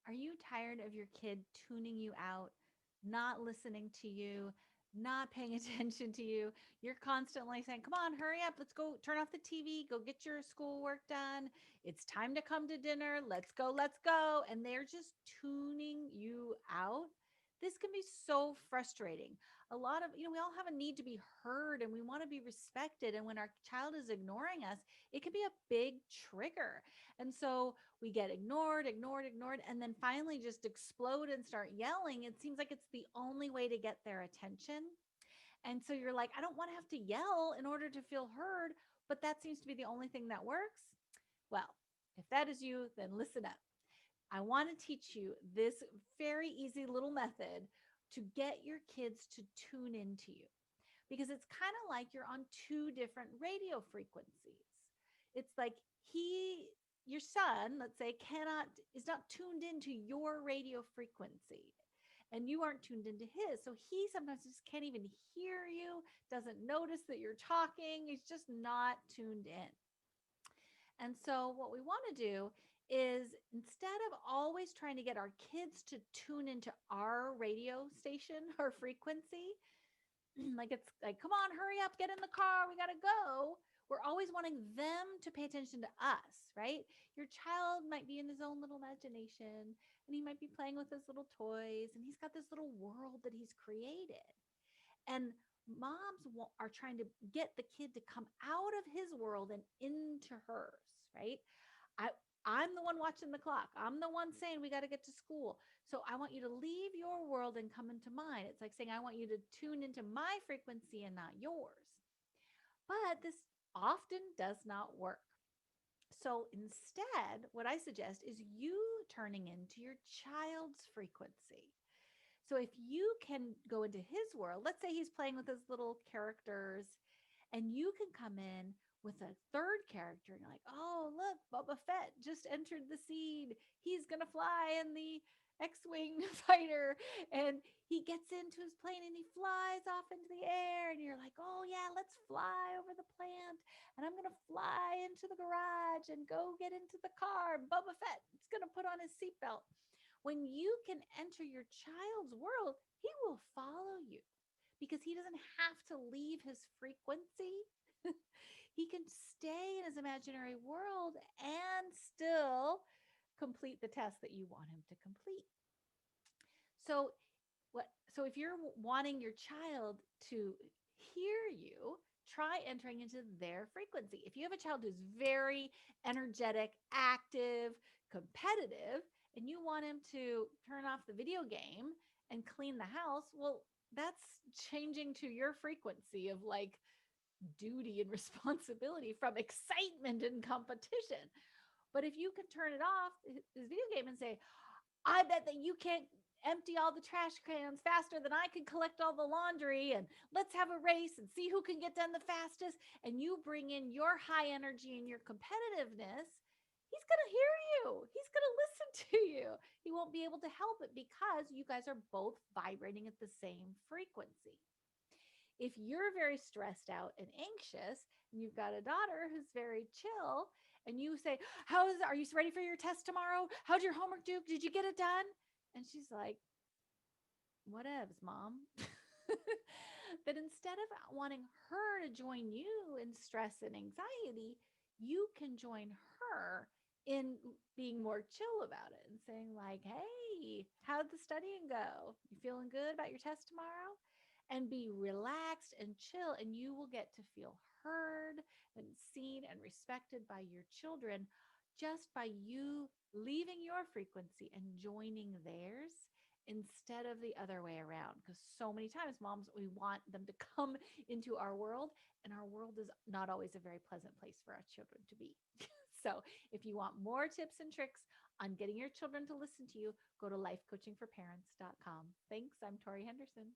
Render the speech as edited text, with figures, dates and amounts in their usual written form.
Are you tired of your kid tuning you out, not listening to you, not paying attention to you? You're constantly saying, "Come on, hurry up. Let's go turn off the TV, go get your schoolwork done. It's time to come to dinner. Let's go, let's go." And they're just tuning you out. This can be so frustrating. A lot of, we all have a need to be heard and we want to be respected. And when our child is ignoring us, it can be a big trigger. And so we get ignored, ignored, ignored, and then finally just explode and start yelling. It seems like it's the only way to get their attention. And so you're like, I don't want to have to yell in order to feel heard, but that seems to be the only thing that works. Well, if that is you, then listen up. I want to teach you this very easy little method to get your kids to tune into you because it's kind of like you're on two different radio frequencies. It's like he, your son, let's say, is not tuned into your radio frequency and you aren't tuned into his. So he sometimes just can't even hear you, doesn't notice that you're talking. He's just not tuned in. And so, what we want to do is instead of always trying to get our kids to tune into our radio station or frequency, like it's like, come on, hurry up, get in the car, we got to go. We're always wanting them to pay attention to us, right? Your child might be in his own little imagination and he might be playing with his little toys and he's got this little world that he's created. And moms are trying to get the kid to come out of his world and into hers, right? I I'm the one watching the clock. I'm the one saying we got to get to school. So I want you to leave your world and come into mine. It's like saying I want you to tune into my frequency and not yours. But this often does not work. So instead, what I suggest is you turning into your child's frequency. So if you can go into his world, let's say he's playing with his little characters, and you can come in with a third character, and you're like, oh, look, Boba Fett just entered the scene. He's going to fly in the X-Wing fighter. And he gets into his plane and he flies off into the air. And you're like, oh, yeah, let's fly over the plant. And I'm going to fly into the garage and go get into the car. Boba Fett is going to put on his seatbelt. When you can enter your child's world, he will follow you because he doesn't have to leave his frequency. He can stay in his imaginary world and still complete the test that you want him to complete. So so if you're wanting your child to hear you, try entering into their frequency. If you have a child who's very energetic, active, competitive, and you want him to turn off the video game and clean the house, well, that's changing to your frequency of like duty and responsibility from excitement and competition. But if you can turn it off, this video game, and say, I bet that you can't empty all the trash cans faster than I can collect all the laundry. And let's have a race and see who can get done the fastest. And you bring in your high energy and your competitiveness. He's going to hear you. He's going to listen to you. He won't be able to help it because you guys are both vibrating at the same frequency. If you're very stressed out and anxious and you've got a daughter who's very chill and you say, are you ready for your test tomorrow? How'd your homework do? Did you get it done? And she's like, whatevs, mom. That instead of wanting her to join you in stress and anxiety, you can join her in being more chill about it and saying like, hey, how'd the studying go? You feeling good about your test tomorrow? And be relaxed and chill, and you will get to feel heard and seen and respected by your children just by you leaving your frequency and joining theirs instead of the other way around. Because so many times, moms, we want them to come into our world, and our world is not always a very pleasant place for our children to be. So, if you want more tips and tricks on getting your children to listen to you, go to lifecoachingforparents.com. Thanks. I'm Tori Henderson.